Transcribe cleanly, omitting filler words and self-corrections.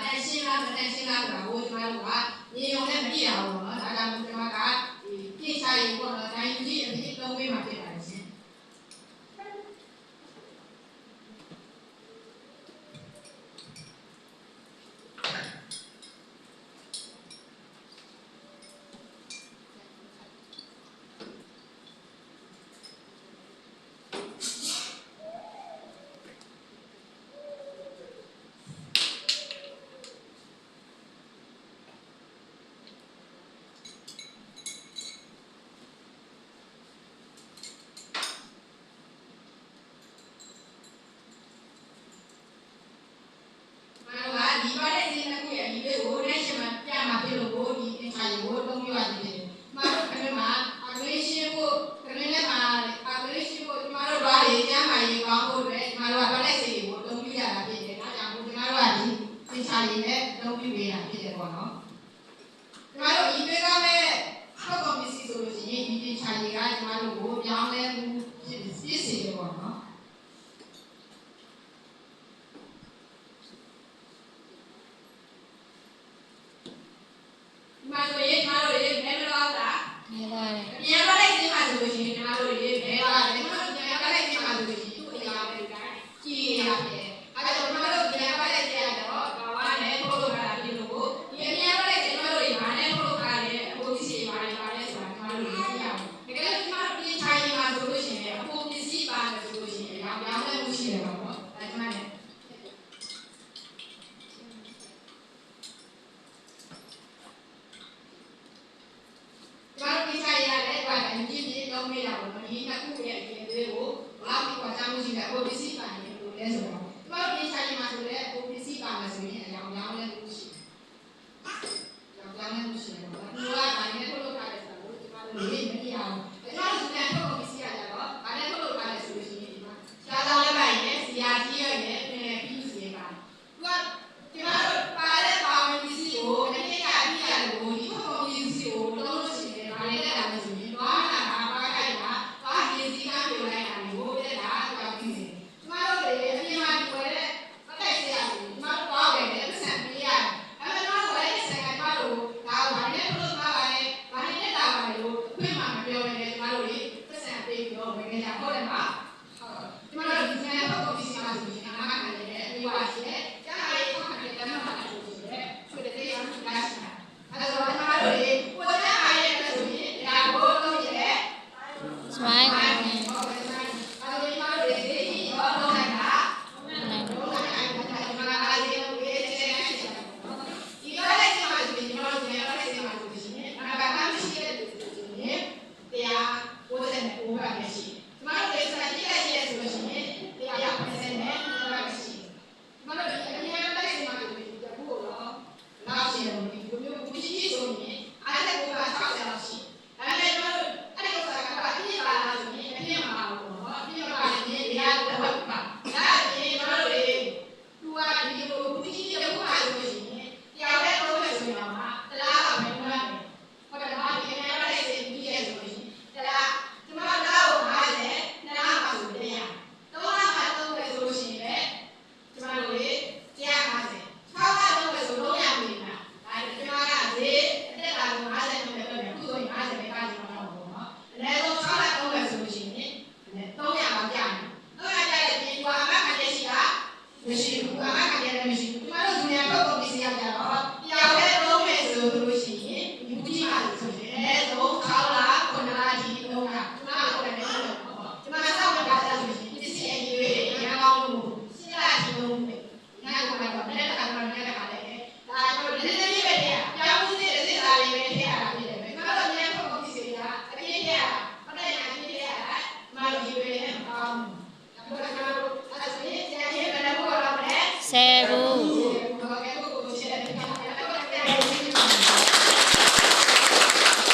တက်ရှင်းလားမတက်ရှင်းလားဆိုတာကိုကျမတို့ကရေုံနဲ့မပြည့်အောင်ပေါ့နော်ဒါကြောင့်ကျမကပြည့်ချရေးပေါ့နော်တိုင်းကြီးအဖြစ်သုံးပေးမှာဖြစ်ပါတယ်ရှင်ဒီပါတဲ့ဒီနှစ်ခုရဲ့ဒီလေးကိုနဲ့ရှင်မပြမှာဖြစ်လို့ကိုဒီအင်ချာကိုသုံးပြရသေးတယ်။မှာတော့ခဏမှာအဂရေရှင်းဖို့ခဏနဲ့မှာအဂရေရှင်းဖို့ဒီမှာတော့ဘာတွေကျမ်းမာရေးကောင်းဖို့အတွက်ဒီမှာတော့ဗလက်စီကိုသုံးပြရတာဖြစ်တယ်။ဒါကြောင့်ဒီမှာတော့ဒီအင်ချာရေးနဲ့သုံးပြပေးတာဖြစ်တယ်ပေါ့နော်။ဒီမှာတော့ဒီပေးကမဲ့ဆောက်ကောင်ပစ္စည်းဆိုလို့ရှိရင်ဒီအင်ချာရေးကဒီမှာတို့ကိုပြောင်းလဲမှုဖြစ်စေတယ်ပေါ့နော်။မှာဆိုရင်ကျမတို့ရေဘယ်လိုလုပ်တာနေပါတယ်။ပြန်လာလိုက်ခြင်းမှာဆိုလို့ရှိရင်ကျမတို့ရေဘယ်ပါတယ်။ကျမတို့ပြန်လာလိုက်ခြင်းမှာဆိုလို့ရှိရင်သူ့အရာပဲဒီတိုင်းကြည်ရတယ်။အဲဒါကြောင့်ကျမတို့ပြန်လာလိုက်ခြင်းရတော့ဘာဝနဲ့ထုတ်လုပ်တာဖြစ်လို့ကိုဒီပြန်လာလိုက်ခြင်းကျမတို့ရေဘာနဲ့ထုတ်လုပ်တာလဲအဖို့ပစ္စည်းပါတယ်ဆိုတာကျမတို့ရေသိရအောင်။တကယ်လို့ကျမတို့ပြင်ချိုင်းမှာဆိုလို့ရှိရင်အဖို့ပစ္စည်းပါတယ်ဆိုလို့ရှိရင်ရောင်းလဲမှုရှိတယ်ပေါ့နော်။အဲကျမနဲ့တော့မေးတာပေါ့နော်ဒီနှစ်ခုရဲ့အပြင်လေးကိုဘာလို့ကွာချမှုရှိလဲအပစ္စည်းပါနေလို့လဲဆိုတော့ဒီမှာဒီဆိုင်မှာဆိုလဲအပစ္စည်းပါမယ်ဆိုရင်အကြောင်းကြောင်းလည်းလို့ရှိတယ်။ကြောင်းလည်းလို့ရှိတယ်ပေါ့။ဒီကဘာနဲ့ထုတ်လုပ်ထားလဲဆိုတော့ဒီမှာလို့မမြင်အောင်။ဒါကြောင့်ဒီကထုတ်ပစ္စည်းရကြတော့ဘာနဲ့ထုတ်လုပ်ထားလဲဆိုလို့ရှိရင်ဒီမှာရှားတောင်းလည်းပါရင်ဇာကြီးရဲ့နဲ့ပြီးစီပါ။သူကဒီမှာပါတဲ့ပါဝင်ပစ္စည်းကိုအတိအကျအပြည့်ရတယ်ကိုဒီထုတ်ပစ္စည်းကိုလုံးလို့ရှိတယ်ဘာနဲ့တက်လာလဲဆိုရင်တော့10